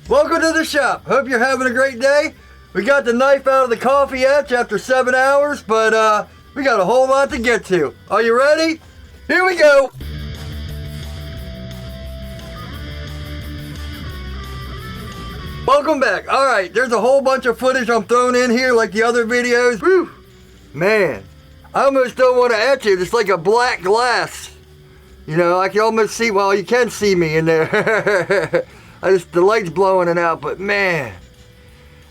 Welcome to the shop. Hope you're having a great day. We got the knife out of the coffee etch after 7 hours, but we got a whole lot to get to. Are you ready? Here we go. Welcome back. All right, there's a whole bunch of footage I'm throwing in here like the other videos. Whew. Man, I almost don't want to etch it. It's like a black glass. You know, I can almost see, well, you can see me in there. The light's blowing it out, but man,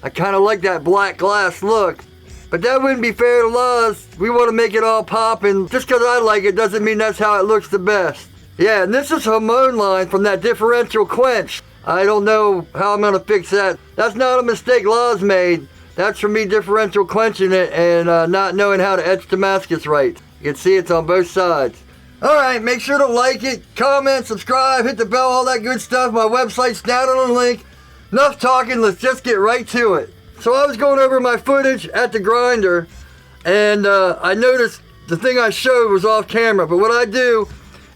I kind of like that black glass look. But that wouldn't be fair to Luz. We want to make it all pop, and just because I like it doesn't mean that's how it looks the best. Yeah, and this is Hamon line from that differential quench. I don't know how I'm going to fix that. That's not a mistake Luz made. That's from me differential quenching it and not knowing how to etch Damascus right. You can see it's on both sides. Alright, make sure to like it, comment, subscribe, hit the bell, all that good stuff. My website's down on the link. Enough talking, let's just get right to it. So I was going over my footage at the grinder, and I noticed the thing I showed was off camera. But what I do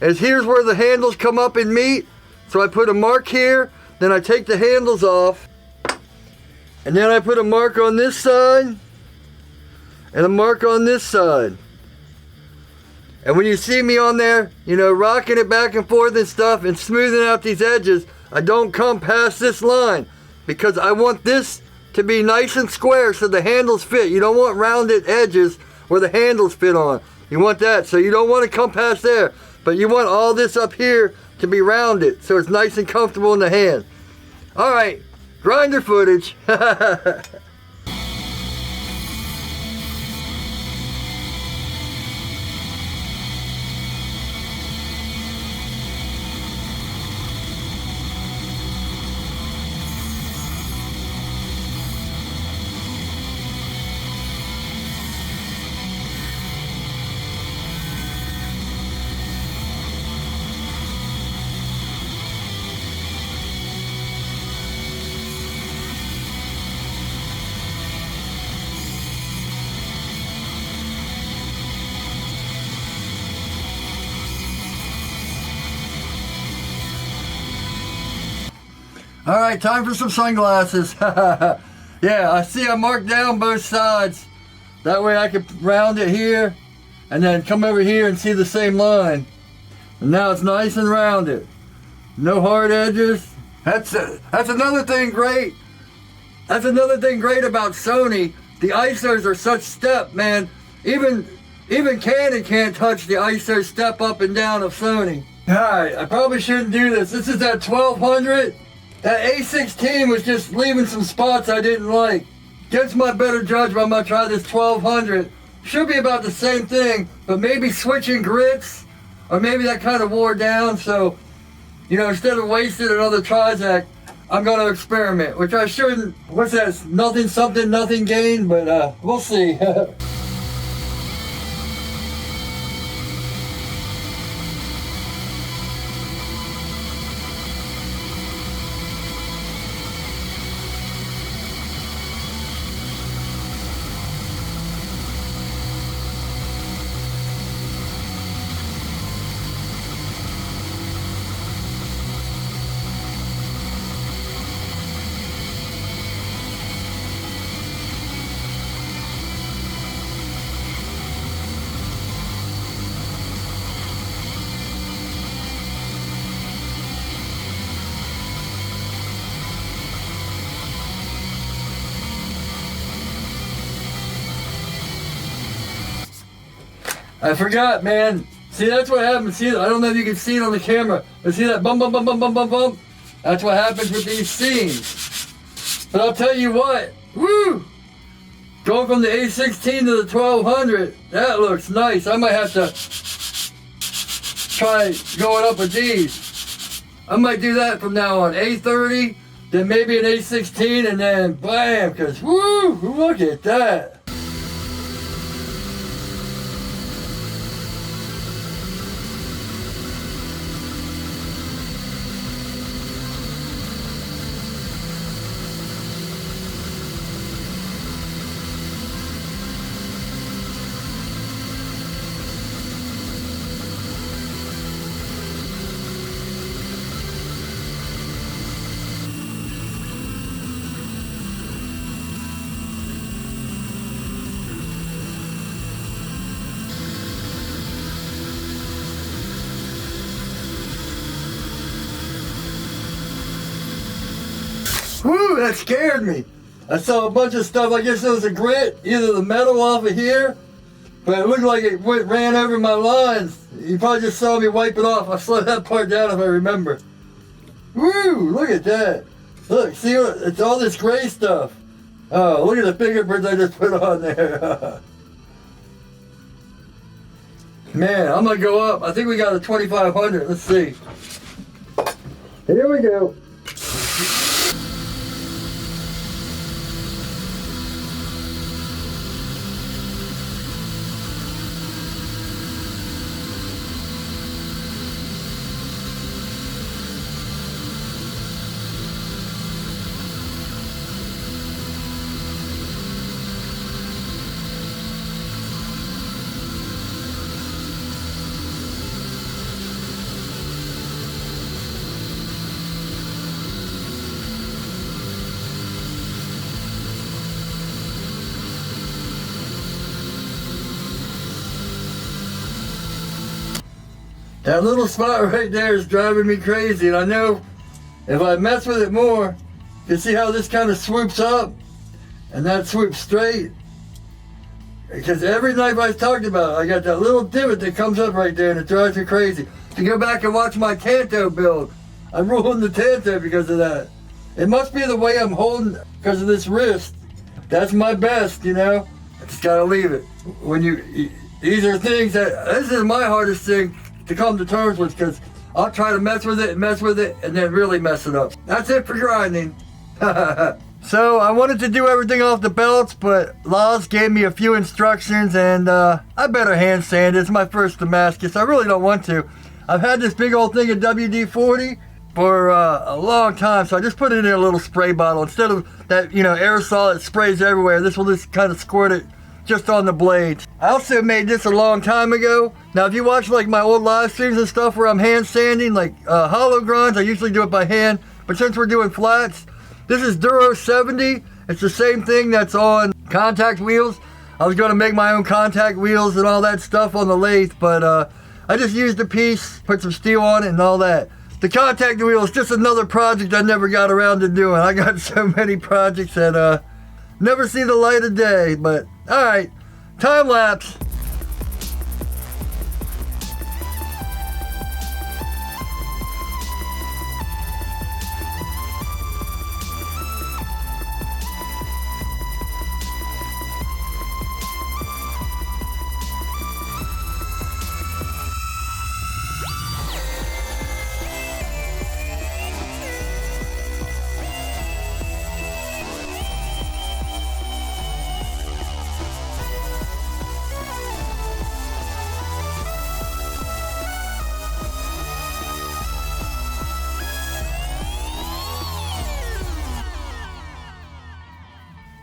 is here's where the handles come up and meet. So I put a mark here, then I take the handles off, and then I put a mark on this side, and a mark on this side. And when you see me on there, you know, rocking it back and forth and stuff and smoothing out these edges, I don't come past this line because I want this to be nice and square so the handles fit. You don't want rounded edges where the handles fit on. You want that, so you don't want to come past there. But you want all this up here to be rounded so it's nice and comfortable in the hand. All right, grinder footage. All right, time for some sunglasses. Yeah, I see I marked down both sides. That way I can round it here and then come over here and see the same line. And now it's nice and rounded. No hard edges. That's another thing great. That's another thing great about Sony. The ISOs are such step, man. Even Canon can't touch the ISO step up and down of Sony. All right, I probably shouldn't do this. This is that 1200. That A16 was just leaving some spots I didn't like. Against my better judgment, I'm gonna try this 1200. Should be about the same thing, but maybe switching grits, or maybe that kind of wore down. So, you know, instead of wasting another Trizac, I'm gonna experiment, which I shouldn't. What's that? Nothing something, nothing gain, but we'll see. I forgot, man. See, that's what happens. See, I don't know if you can see it on the camera, but see that bump, bump, bump, bump, bump, bump, bump? That's what happens with these seams. But I'll tell you what, woo! Going from the A16 to the 1200, that looks nice. I might have to try going up with these. I might do that from now on. A30, then maybe an A16, and then bam, because woo, look at that. Woo, that scared me. I saw a bunch of stuff. I guess it was a grit, either the metal off of here, but it looked like it ran over my lines. You probably just saw me wipe it off. I slowed that part down if I remember. Woo, look at that. Look, see, it's all this gray stuff. Oh, look at the fingerprints I just put on there. Man, I'm gonna go up. I think we got a 2500. Let's see. Here we go. That little spot right there is driving me crazy, and I know if I mess with it more, you see how this kind of swoops up and that swoops straight? Because every knife I've talked about, I got that little divot that comes up right there and it drives me crazy. If you go back and watch my Tanto build, I'm ruining the Tanto because of that. It must be the way I'm holding because of this wrist. That's my best, you know? I just gotta leave it. These are things this is my hardest thing to come to terms with, because I'll try to mess with it, and then really mess it up. That's it for grinding. So I wanted to do everything off the belts, but Laws gave me a few instructions, and I better hand sand it. It's my first Damascus. I really don't want to. I've had this big old thing of WD-40 for a long time, so I just put it in a little spray bottle. Instead of that, aerosol that sprays everywhere, this will just kind of squirt it just on the blades. I also made this a long time ago. Now, if you watch like my old live streams and stuff where I'm hand sanding, like hollow grinds, I usually do it by hand. But since we're doing flats, this is Duro 70. It's the same thing that's on contact wheels. I was going to make my own contact wheels and all that stuff on the lathe, but I just used a piece, put some steel on it and all that. The contact wheel is just another project I never got around to doing. I got so many projects that never see the light of day, but all right, time lapse.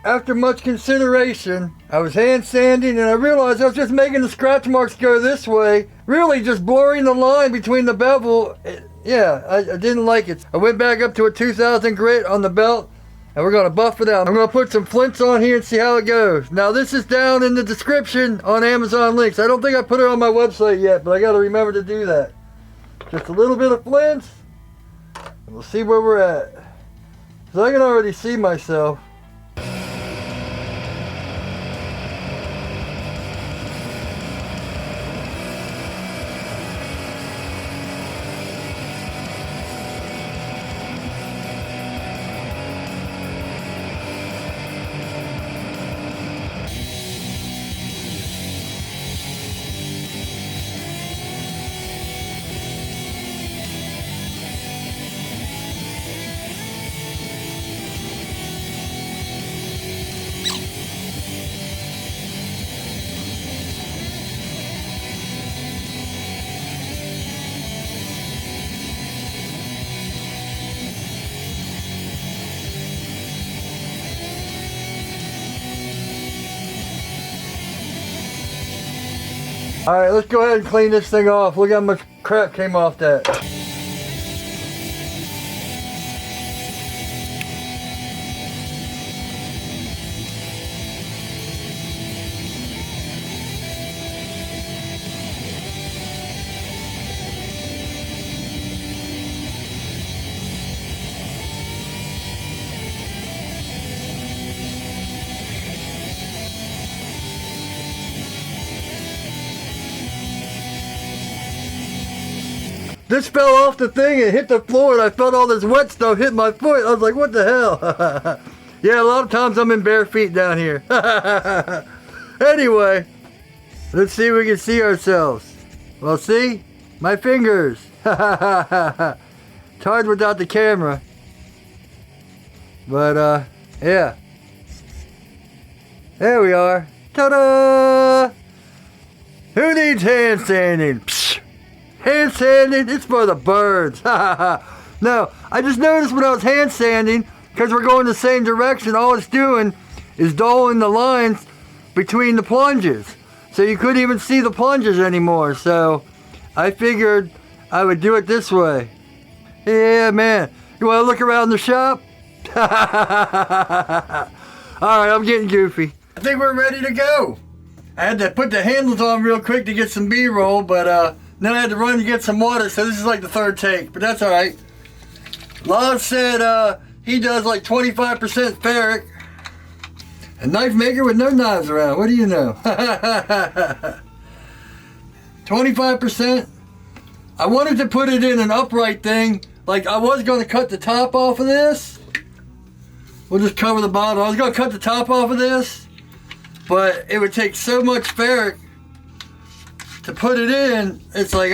After much consideration, I was hand sanding and I realized I was just making the scratch marks go this way, really just blurring the line between the bevel. Yeah, I didn't like it. I went back up to a 2000 grit on the belt, and we're gonna buff it out. I'm gonna put some flints on here and see how it goes. Now this is down in the description on Amazon links. I don't think I put it on my website yet, but I gotta remember to do that. Just a little bit of flints, and we'll see where we're at. So I can already see myself. Alright, let's go ahead and clean this thing off. Look how much crap came off that. This fell off the thing and hit the floor, and I felt all this wet stuff hit my foot. I was like, what the hell? Yeah, a lot of times I'm in bare feet down here. Anyway, let's see if we can see ourselves. Well, see? My fingers. It's hard without the camera. But, yeah. There we are. Ta-da! Who needs hand sanding? Psh! Hand sanding? It's for the birds. No, I just noticed when I was hand sanding, because we're going the same direction, all it's doing is dulling the lines between the plunges. So you couldn't even see the plunges anymore. So I figured I would do it this way. Yeah, man. You want to look around the shop? Alright, I'm getting goofy. I think we're ready to go. I had to put the handles on real quick to get some B-roll, but then I had to run to get some water, so this is like the third take, but that's alright. Laz said he does like 25% ferric. A knife maker with no knives around, what do you know? 25%. I wanted to put it in an upright thing, like I was going to cut the top off of this. We'll just cover the bottom. I was going to cut the top off of this, but it would take so much ferric to put it in. It's like,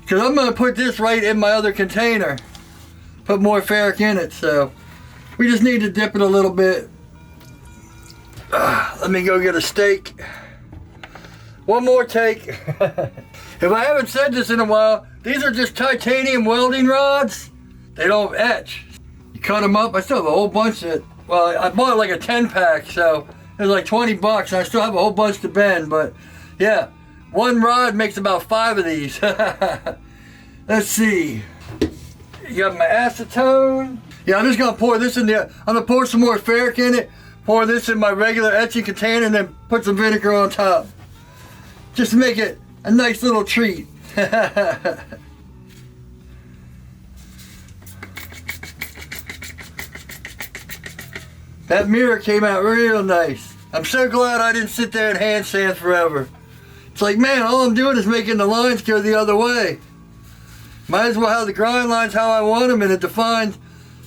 because I'm going to put this right in my other container. Put more ferric in it, so we just need to dip it a little bit. Let me go get a steak. One more take. If I haven't said this in a while, these are just titanium welding rods. They don't etch. You cut them up. I still have a whole bunch of, well, I bought like a 10-pack, so it was like 20 bucks. And I still have a whole bunch to bend, but yeah, one rod makes about 5 of these. Let's see. You got my acetone. Yeah, I'm just gonna pour this in there. I'm gonna pour some more ferric in it, pour this in my regular etching container, and then put some vinegar on top. Just to make it a nice little treat. That mirror came out real nice. I'm so glad I didn't sit there and hand sand forever. It's like, man, all I'm doing is making the lines go the other way. Might as well have the grind lines how I want them in a defined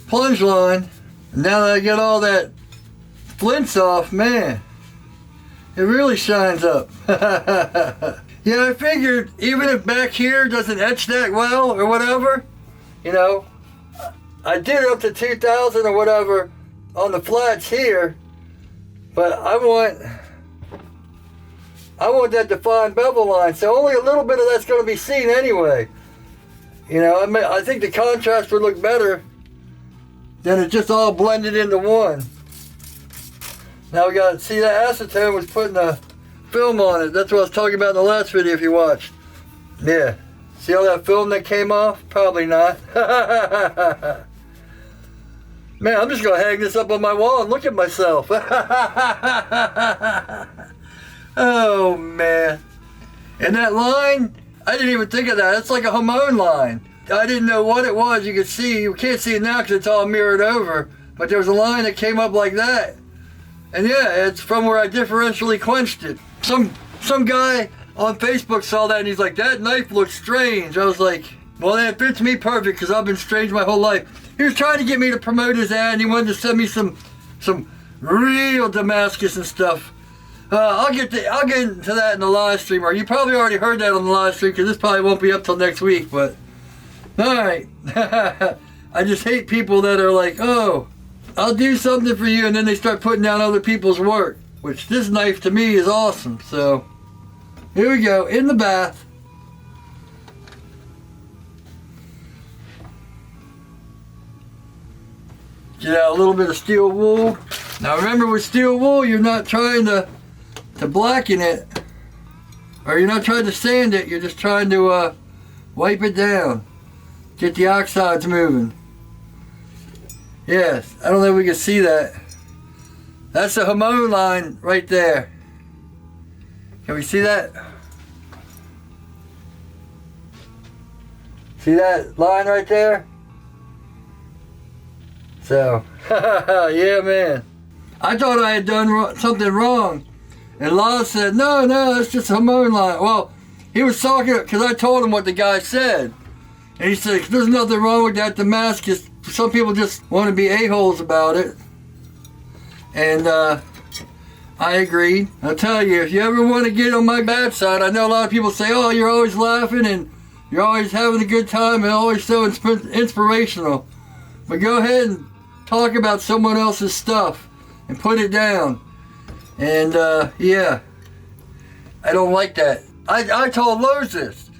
plunge line. And now that I get all that flints off, man, it really shines up. Yeah, I figured even if back here doesn't etch that well or whatever, you know, I did it up to 2000 or whatever on the flats here, but I want that defined bevel line, so only a little bit of that's going to be seen anyway. You know, I think the contrast would look better than it just all blended into one. Now we got to see that acetone was putting a film on it. That's what I was talking about in the last video if you watched. Yeah. See all that film that came off? Probably not. Man, I'm just going to hang this up on my wall and look at myself. Oh, man. And that line, I didn't even think of that. It's like a Hamon line. I didn't know what it was. You could see, you can't see it now because it's all mirrored over. But there was a line that came up like that. And yeah, it's from where I differentially quenched it. Some guy on Facebook saw that and he's like, that knife looks strange. I was like, well, that fits me perfect because I've been strange my whole life. He was trying to get me to promote his ad and he wanted to send me some real Damascus and stuff. I'll get into that in the live stream, or you probably already heard that on the live stream because this probably won't be up till next week, but alright. I just hate people that are like, oh, I'll do something for you, and then they start putting down other people's work, which this knife to me is awesome. So here we go, in the bath. Get out a little bit of steel wool. Now remember, with steel wool, you're not trying to blacken it, or you're not trying to sand it, you're just trying to wipe it down, get the oxides moving. Yes, I don't know if we can see that. That's the Hamon line right there. Can we see that? See that line right there? So, yeah, man. I thought I had done something wrong. And Laz said, no, it's just a Hamon line. Well, he was talking, because I told him what the guy said. And he said, there's nothing wrong with that Damascus. Some people just want to be a-holes about it. And I agreed. I'll tell you, if you ever want to get on my bad side, I know a lot of people say, oh, you're always laughing and you're always having a good time and always so inspirational. But go ahead and talk about someone else's stuff and put it down. And yeah, I don't like that. I told Lowe's this.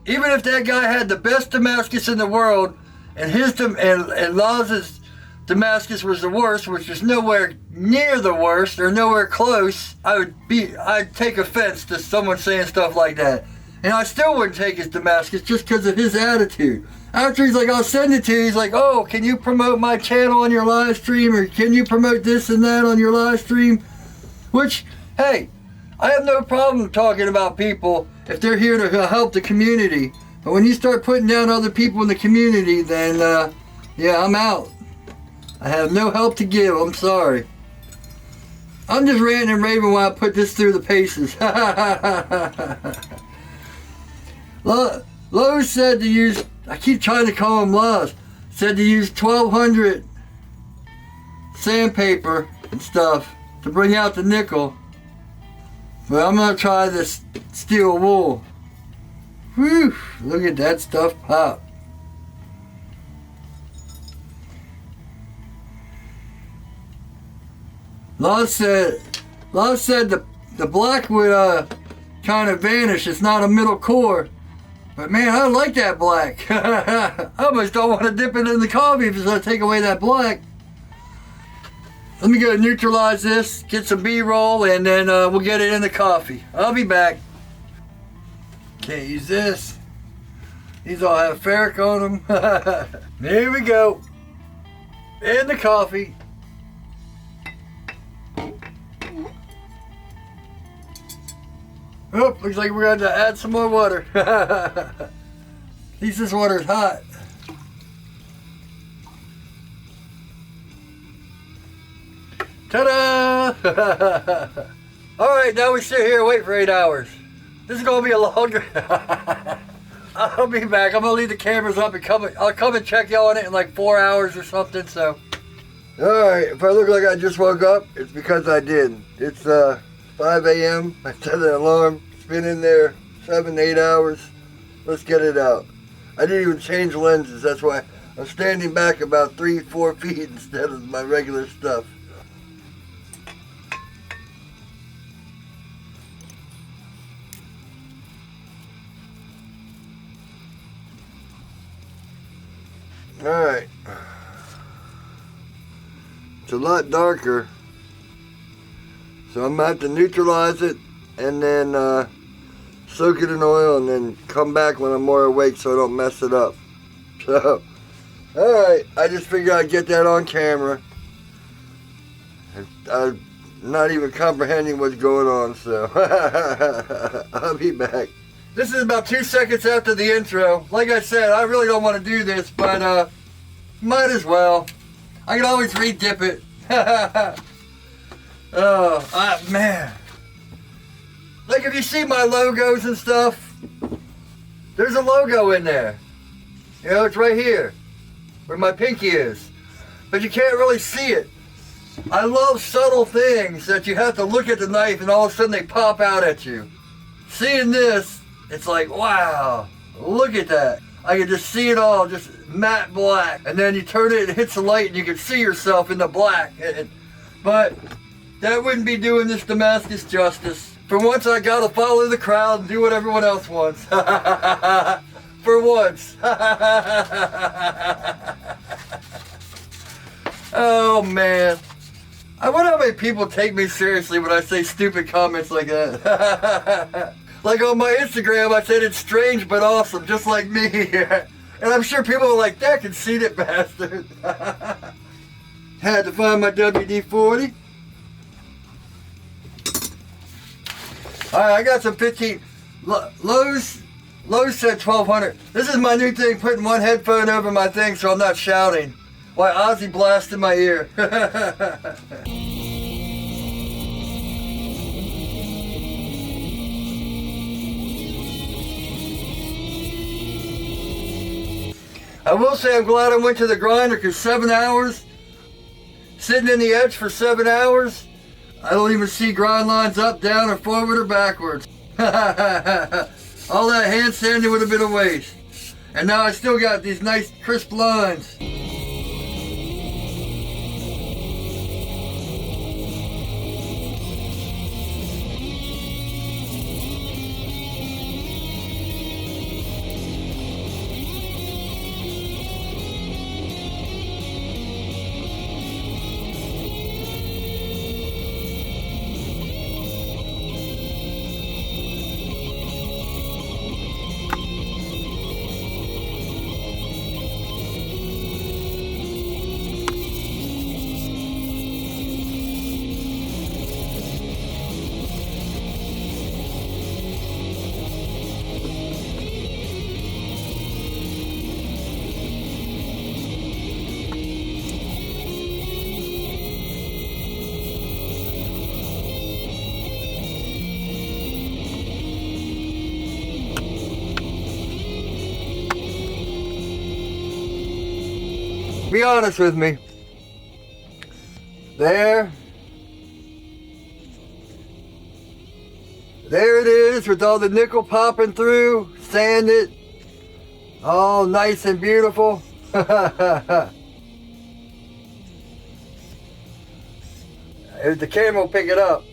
Even if that guy had the best Damascus in the world, and and Loz's Damascus was the worst, which is nowhere near the worst or nowhere close, I'd take offense to someone saying stuff like that. And I still wouldn't take his Damascus just because of his attitude. After he's like, I'll send it to you, he's like, oh, can you promote my channel on your live stream, or can you promote this and that on your live stream? Which, hey, I have no problem talking about people if they're here to help the community. But when you start putting down other people in the community, then, yeah, I'm out. I have no help to give, I'm sorry. I'm just ranting and raving while I put this through the paces. Lowe's said to use, I keep trying to call him Lowe's, said to use 1200 sandpaper and stuff to bring out the nickel. But I'm going to try this steel wool. Whew, look at that stuff pop. Lowe's said the black would kind of vanish. It's not a middle core. But man, I like that black. I almost don't want to dip it in the coffee if it's going to take away that black. Let me go neutralize this, get some B-roll, and then we'll get it in the coffee. I'll be back. Can't use this. These all have ferric on them. Here we go. In the coffee. Oh, looks like we're going to add some more water. At least this water is hot. Ta-da! Alright, now we sit here and wait for 8 hours. This is going to be a longer... I'll be back. I'm going to leave the cameras up and I'll come and check y'all on it in like 4 hours or something, so... Alright, if I look like I just woke up, it's because I did. It's 5 a.m. I set an alarm. It's been in there 7 to 8 hours. Let's get it out. I didn't even change lenses. That's why I'm standing back about 3-4 feet instead of my regular stuff. Alright. It's a lot darker. So I'm going to have to neutralize it and then soak it in oil and then come back when I'm more awake so I don't mess it up. So, alright, I just figured I'd get that on camera. I'm not even comprehending what's going on, so I'll be back. This is about 2 seconds after the intro. Like I said, I really don't want to do this, but might as well. I can always re-dip it. Oh, man. Like if you see my logos and stuff, there's a logo in there. You know, it's right here, where my pinky is. But you can't really see it. I love subtle things that you have to look at the knife and all of a sudden they pop out at you. Seeing this, it's like, wow, look at that. I can just see it all, just matte black. And then you turn it, it hits the light, and you can see yourself in the black. But that wouldn't be doing this Damascus justice. For once, I gotta follow the crowd and do what everyone else wants. For once. Oh, man. I wonder how many people take me seriously when I say stupid comments like that. Like on my Instagram, I said it's strange but awesome, just like me. And I'm sure people are like, that conceited bastard. Had to find my WD-40. Alright, I got some 15. Lowe's said 1200. This is my new thing, putting one headphone over my thing so I'm not shouting. Why Ozzy blasted my ear. I will say I'm glad I went to the grinder because 7 hours, sitting in the etch for 7 hours, I don't even see grind lines up, down, or forward or backwards. All that hand sanding would have been a waste. And now I still got these nice crisp lines. Be honest with me. There it is with all the nickel popping through, sanded, all nice and beautiful. The camera will pick it up.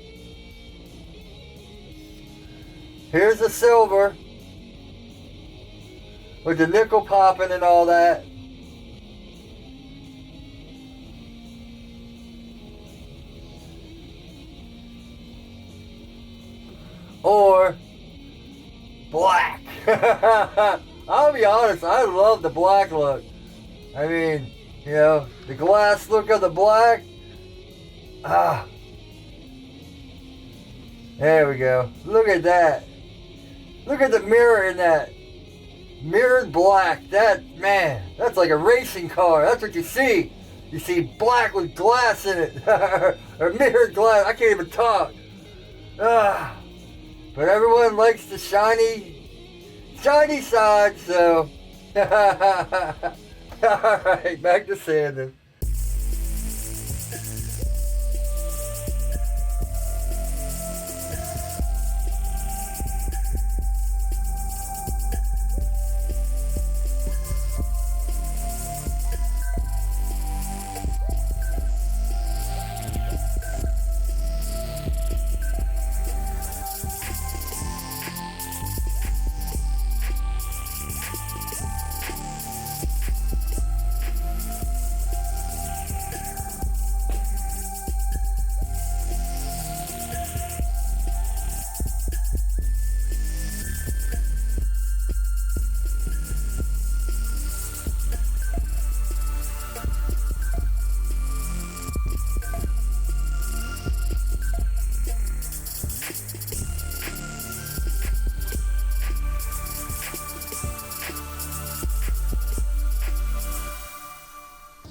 Here's the silver with the nickel popping and all that. Or black. I'll be honest, I love the black look. I mean, you know, the glass look of the black. There we go. Look at that. Look at the mirror in that. Mirrored black. That, man, that's like a racing car. That's what you see. You see black with glass in it. Or mirrored glass. I can't even talk. But everyone likes the shiny side, so. Alright, back to sanding.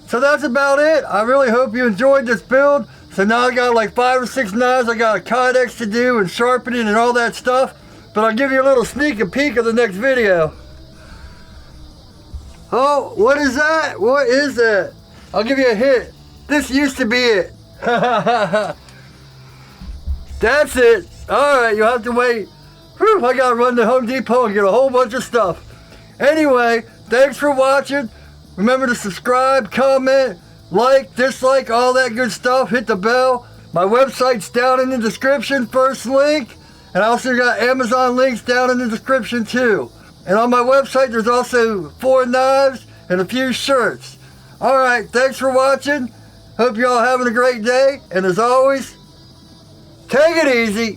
So that's about it. I really hope you enjoyed this build. So now I got like 5 or 6 knives. I got a kydex to do and sharpening and all that stuff. But I'll give you a little sneak peek of the next video. Oh, what is that? What is that? I'll give you a hint. This used to be it. That's it. Alright, you'll have to wait. Whew, I gotta run to Home Depot and get a whole bunch of stuff. Anyway, thanks for watching. Remember to subscribe, comment, like, dislike, all that good stuff. Hit the bell. My website's down in the description, first link. And I also got Amazon links down in the description too. And on my website, there's also 4 knives and a few shirts. Alright, thanks for watching. Hope you're all having a great day. And as always, take it easy.